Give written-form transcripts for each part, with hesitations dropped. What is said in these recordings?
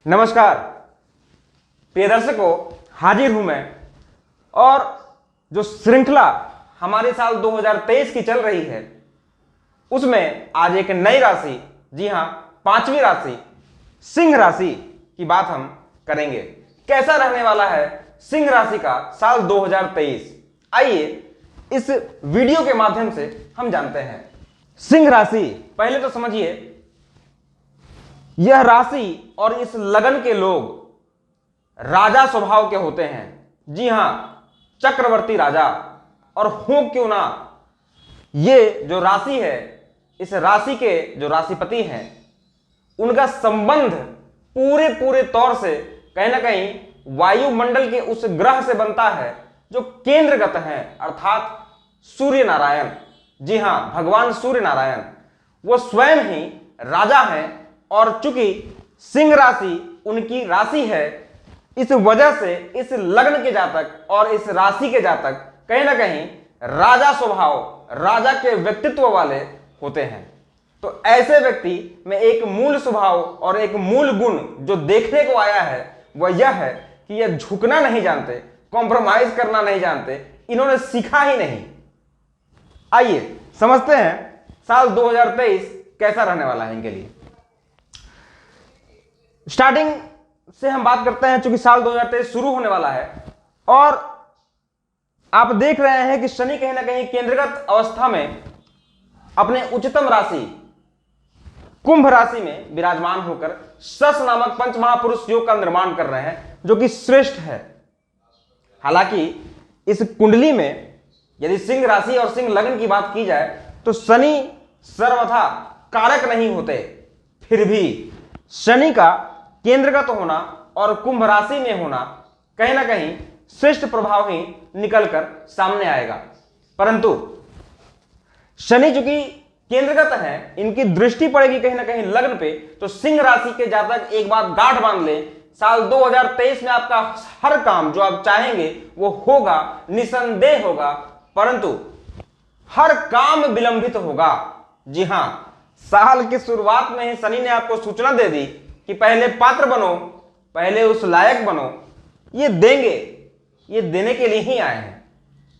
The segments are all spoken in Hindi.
नमस्कार प्रिय दर्शकों, हाजिर हूं मैं। और जो श्रृंखला हमारे साल 2023 की चल रही है उसमें आज एक नई राशि, जी हां, पांचवी राशि सिंह राशि की बात हम करेंगे। कैसा रहने वाला है सिंह राशि का साल 2023, आइए इस वीडियो के माध्यम से हम जानते हैं। सिंह राशि, पहले तो समझिए, यह राशि और इस लगन के लोग राजा स्वभाव के होते हैं। जी हां, चक्रवर्ती राजा। और हो क्यों ना, ये जो राशि है, इस राशि के जो राशिपति हैं उनका संबंध पूरे तौर से कहीं ना कहीं वायुमंडल के उस ग्रह से बनता है जो केंद्रगत है, अर्थात सूर्य नारायण। जी हां, भगवान सूर्य नारायण वो स्वयं ही राजा हैं। और चूंकि सिंह राशि उनकी राशि है, इस वजह से इस लग्न के जातक और इस राशि के जातक कहीं ना कहीं राजा स्वभाव, राजा के व्यक्तित्व वाले होते हैं। तो ऐसे व्यक्ति में एक मूल स्वभाव और एक मूल गुण जो देखने को आया है वह यह है कि यह झुकना नहीं जानते, कॉम्प्रोमाइज करना नहीं जानते, इन्होंने सीखा ही नहीं। आइए समझते हैं साल 2023 कैसा रहने वाला है इनके लिए। स्टार्टिंग से हम बात करते हैं, चूंकि साल 2023 शुरू होने वाला है और आप देख रहे हैं कि शनि कहीं ना कहीं केंद्रगत अवस्था में अपने उच्चतम राशि कुंभ राशि में विराजमान होकर शश नामक पंच महापुरुष योग का निर्माण कर रहे हैं, जो कि श्रेष्ठ है। हालांकि इस कुंडली में यदि सिंह राशि और सिंह लग्न की बात की जाए तो शनि सर्वथा कारक नहीं होते, फिर भी शनि का केंद्रगत होना और कुंभ राशि में होना कहीं ना कहीं श्रेष्ठ प्रभाव ही निकलकर सामने आएगा। परंतु शनि चूंकि केंद्रगत है, इनकी दृष्टि पड़ेगी कहीं ना कहीं लग्न पे, तो सिंह राशि के जातक एक बात गांठ बांध ले, साल 2023 में आपका हर काम जो आप चाहेंगे वो होगा, निसंदेह होगा, परंतु हर काम विलंबित होगा। जी हां, साल की शुरुआत में ही शनि ने आपको सूचना दे दी कि पहले पात्र बनो, पहले उस लायक बनो। ये देंगे, ये देने के लिए ही आए हैं।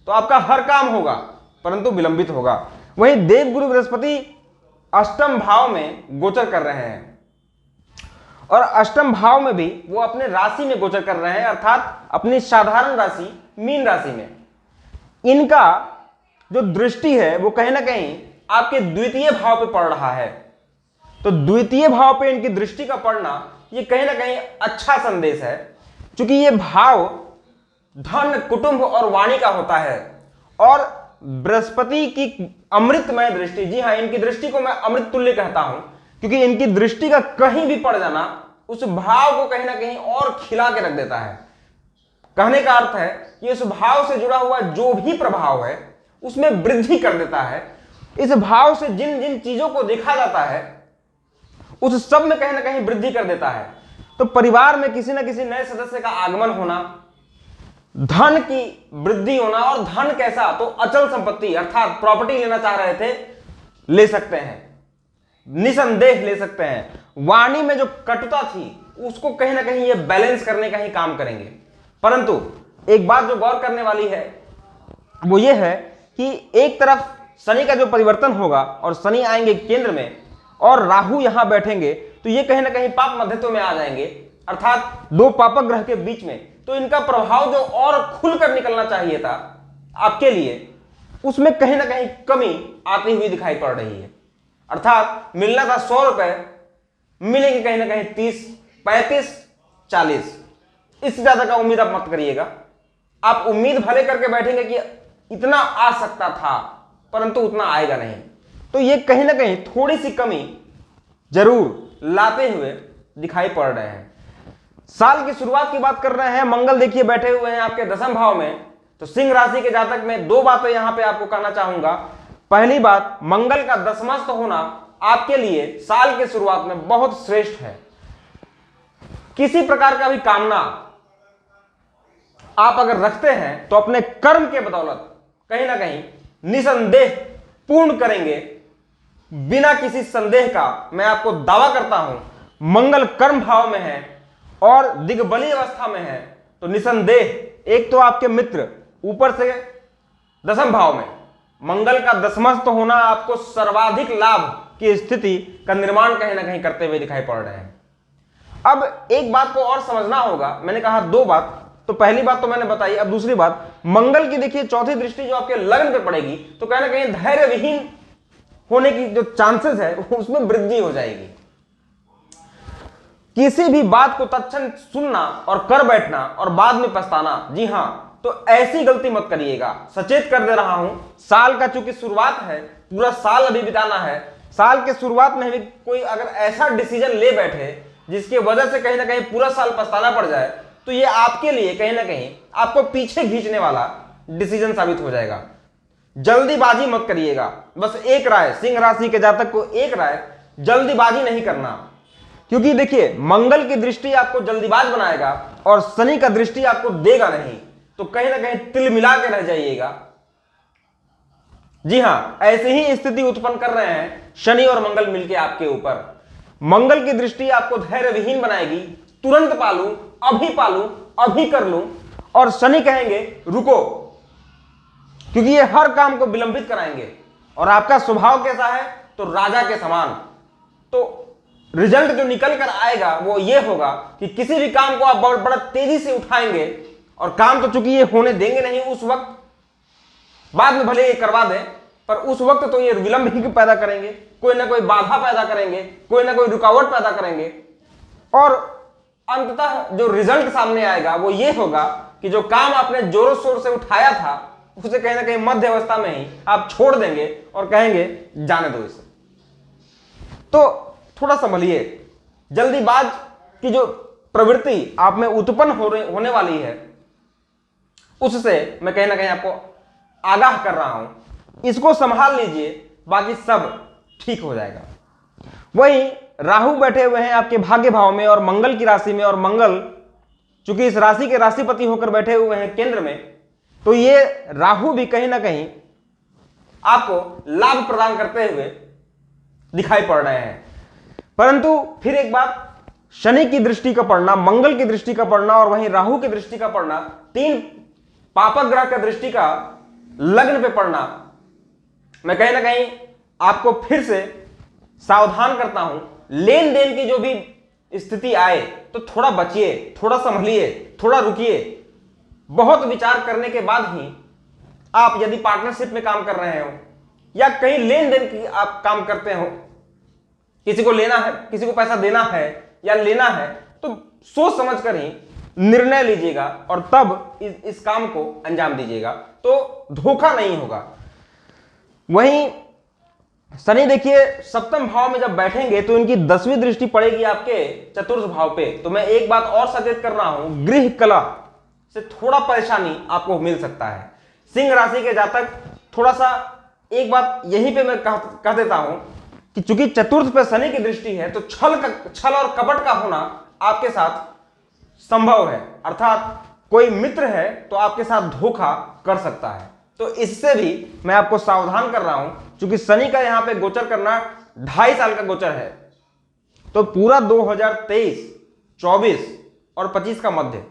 तो आपका हर काम होगा परंतु विलंबित होगा। वहीं देवगुरु बृहस्पति अष्टम भाव में गोचर कर रहे हैं और अष्टम भाव में भी वो अपने राशि में गोचर कर रहे हैं, अर्थात अपनी साधारण राशि मीन राशि में। इनका जो दृष्टि है वो कहीं ना कहीं आपके द्वितीय भाव पे पड़ रहा है। तो द्वितीय भाव पे इनकी दृष्टि का पड़ना ये कहीं ना कहीं अच्छा संदेश है, क्योंकि ये भाव धन, कुटुंब और वाणी का होता है। और बृहस्पति की अमृतमय दृष्टि, जी हां, इनकी दृष्टि को मैं अमृत तुल्य कहता हूं, क्योंकि इनकी दृष्टि का कहीं भी पड़ जाना उस भाव को कहीं ना कहीं और खिला के रख देता है। कहने का अर्थ है कि उस भाव से जुड़ा हुआ जो भी प्रभाव है उसमें वृद्धि कर देता है। इस भाव से जिन जिन चीजों को देखा जाता है उस सब में कहीं ना कहीं वृद्धि कर देता है। तो परिवार में किसी न किसी नए सदस्य का आगमन होना, धन की वृद्धि होना, और धन कैसा, तो अचल संपत्ति अर्थात प्रॉपर्टी लेना चाह रहे थे, ले सकते हैं, निसंदेह ले सकते हैं। वाणी में जो कटुता थी उसको कहीं ना कहीं ये बैलेंस करने का ही काम करेंगे। परंतु एक बात जो गौर करने वाली है वो ये है कि एक तरफ शनि का जो परिवर्तन होगा और शनि आएंगे केंद्र में और राहु यहां बैठेंगे, तो ये कहीं ना कहीं पाप मध्यत्व में आ जाएंगे, अर्थात दो पापक ग्रह के बीच में। तो इनका प्रभाव जो और खुलकर निकलना चाहिए था आपके लिए, उसमें कहीं ना कहीं कमी आती हुई दिखाई पड़ रही है। अर्थात मिलना था 100 रुपए, मिलेंगे कहीं ना कहीं 30, 35, 40। इससे ज्यादा का उम्मीद आप मत करिएगा। आप उम्मीद भले करके बैठेंगे कि इतना आ सकता था, परंतु उतना आएगा नहीं। तो ये कहीं ना कहीं थोड़ी सी कमी जरूर लाते हुए दिखाई पड़ रहे हैं। साल की शुरुआत की बात कर रहे हैं, मंगल देखिए बैठे हुए हैं आपके दसम भाव में। तो सिंह राशि के जातक में दो बातें यहां पे आपको कहना चाहूंगा। पहली बात, मंगल का दशमस्थ होना आपके लिए साल के शुरुआत में बहुत श्रेष्ठ है। किसी प्रकार का भी कामना आप अगर रखते हैं तो अपने कर्म के बदौलत कहीं ना कहीं निसंदेह पूर्ण करेंगे। बिना किसी संदेह का मैं आपको दावा करता हूं, मंगल कर्म भाव में है और दिग्बली अवस्था में है तो निसंदेह एक तो आपके मित्र, ऊपर से दसम भाव में मंगल का दशमस्थ होना आपको सर्वाधिक लाभ की स्थिति का निर्माण कहीं ना कहीं करते हुए दिखाई पड़ रहे हैं। अब एक बात को और समझना होगा, मैंने कहा दो बात, तो पहली बात तो मैंने बताई, अब दूसरी बात मंगल की देखिए चौथी दृष्टि जो आपके लग्न पे पड़ेगी तो कहीं ना कहीं धैर्य विहीन होने की जो चांसेस है उसमें वृद्धि हो जाएगी। किसी भी बात को तत्क्षण सुनना और कर बैठना और बाद में पछताना, जी हां, तो ऐसी गलती मत करिएगा, सचेत कर दे रहा हूं। साल का चूंकि शुरुआत है, पूरा साल अभी बिताना है, साल के शुरुआत में भी कोई अगर ऐसा डिसीजन ले बैठे जिसकी वजह से कहीं ना कहीं पूरा साल पछताना पड़ जाए तो ये आपके लिए कहीं ना कहीं आपको पीछे खींचने वाला डिसीजन साबित हो जाएगा। जल्दीबाजी मत करिएगा। बस एक राय, सिंह राशि के जातक को एक राय, जल्दीबाजी नहीं करना, क्योंकि देखिए मंगल की दृष्टि आपको जल्दीबाज बनाएगा और शनि का दृष्टि आपको देगा नहीं, तो कहीं ना कहीं तिल मिला के रह जाइएगा। जी हां, ऐसे ही स्थिति उत्पन्न कर रहे हैं शनि और मंगल मिलकर आपके ऊपर। मंगल की दृष्टि आपको धैर्य विहीन बनाएगी, तुरंत पालू, अभी पालू, अभी कर लूं, और शनि कहेंगे रुको, क्योंकि ये हर काम को विलंबित कराएंगे। और आपका स्वभाव कैसा है, तो राजा के समान। तो रिजल्ट जो निकल कर आएगा वो ये होगा कि किसी भी काम को आप बहुत बड़ा तेजी से उठाएंगे, और काम तो चूंकि ये होने देंगे नहीं उस वक्त, बाद में भले ये करवा दें, पर उस वक्त तो ये विलंब ही पैदा करेंगे, कोई ना कोई बाधा पैदा करेंगे, कोई ना कोई रुकावट पैदा करेंगे, और अंततः जो रिजल्ट सामने आएगा वो ये होगा कि जो काम आपने जोरों शोर से उठाया था उसे कहीं ना कहीं मध्य अवस्था में ही आप छोड़ देंगे और कहेंगे जाने दो इसे। तो थोड़ा संभलिए, जल्दीबाज की जो प्रवृत्ति आप में उत्पन्न होने वाली है उससे मैं कहीं ना कहीं आपको आगाह कर रहा हूं, इसको संभाल लीजिए, बाकी सब ठीक हो जाएगा। वहीं राहु बैठे हुए हैं आपके भाग्य भाव में और मंगल की राशि में, और मंगल चूंकि इस राशि के राशिपति होकर बैठे हुए हैं केंद्र में, तो ये राहु भी कहीं ना कहीं आपको लाभ प्रदान करते हुए दिखाई पड़ रहे हैं। परंतु फिर एक बात, शनि की दृष्टि का पड़ना, मंगल की दृष्टि का पड़ना और वहीं राहु की दृष्टि का पड़ना, तीन पापक ग्रह का दृष्टि का लग्न पे पड़ना, मैं कहीं ना कहीं आपको फिर से सावधान करता हूं, लेन देन की जो भी स्थिति आए तो थोड़ा बचिए, थोड़ा संभलिए, थोड़ा रुकिए। बहुत विचार करने के बाद ही आप यदि पार्टनरशिप में काम कर रहे हो या कहीं लेन देन की आप काम करते हो, किसी को लेना है, किसी को पैसा देना है या लेना है, तो सोच समझ कर ही निर्णय लीजिएगा और तब इस काम को अंजाम दीजिएगा, तो धोखा नहीं होगा। वहीं शनि देखिए सप्तम भाव में जब बैठेंगे तो इनकी 10वीं दृष्टि पड़ेगी आपके चतुर्थ भाव पे। तो मैं एक बात और सचेत कर रहा हूं, गृह कला से थोड़ा परेशानी आपको मिल सकता है। सिंह राशि के जातक थोड़ा सा, एक बात यहीं पे मैं कह देता हूं कि चूंकि चतुर्थ पे शनि की दृष्टि है तो छल और कपट का होना आपके साथ संभव है, अर्थात कोई मित्र है तो आपके साथ धोखा कर सकता है। तो इससे भी मैं आपको सावधान कर रहा हूं, क्योंकि शनि का यहां पे गोचर करना 2.5 साल का गोचर है, तो पूरा 2023, 24 और 25 का मध्य,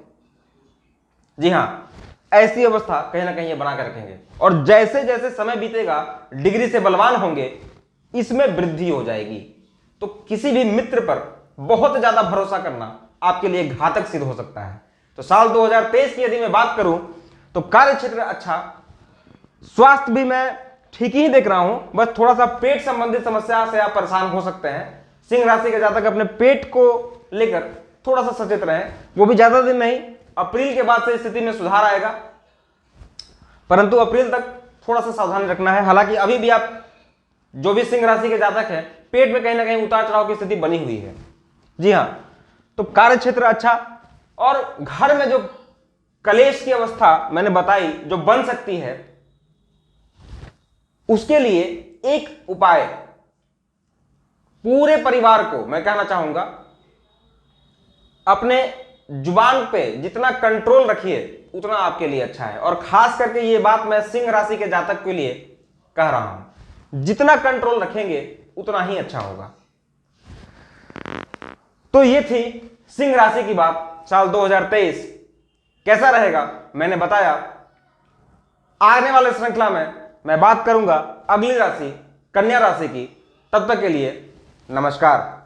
जी हां, ऐसी अवस्था कहीं ना कहीं ये बना कर रखेंगे। और जैसे जैसे समय बीतेगा डिग्री से बलवान होंगे, इसमें वृद्धि हो जाएगी। तो किसी भी मित्र पर बहुत ज्यादा भरोसा करना आपके लिए घातक सिद्ध हो सकता है। तो साल 2023 की यदि मैं बात करूं तो कार्य क्षेत्र अच्छा, स्वास्थ्य भी मैं ठीक ही देख रहा हूं, बस थोड़ा सा पेट संबंधित समस्या से आप परेशान हो सकते हैं। सिंह राशि के जातक अपने पेट को लेकर थोड़ा सा सचेत रहें, वो भी ज्यादा दिन नहीं, अप्रैल के बाद से स्थिति में सुधार आएगा, परंतु अप्रैल तक थोड़ा सा सावधानी रखना है। हालांकि अभी भी आप जो भी सिंह राशि के जातक हैं, पेट में कहीं ना कहीं उतार चढ़ाव की स्थिति बनी हुई है। जी हां, तो कार्य क्षेत्र अच्छा, और घर में जो कलेश की अवस्था मैंने बताई जो बन सकती है, उसके लिए एक उपाय पूरे परिवार को मैं कहना चाहूंगा, अपने जुबान पे जितना कंट्रोल रखिए उतना आपके लिए अच्छा है। और खास करके ये बात मैं सिंह राशि के जातक के लिए कह रहा हूं, जितना कंट्रोल रखेंगे उतना ही अच्छा होगा। तो ये थी सिंह राशि की बात, साल 2023 कैसा रहेगा मैंने बताया। आने वाले श्रृंखला में मैं बात करूंगा अगली राशि कन्या राशि की। तब तक के लिए नमस्कार।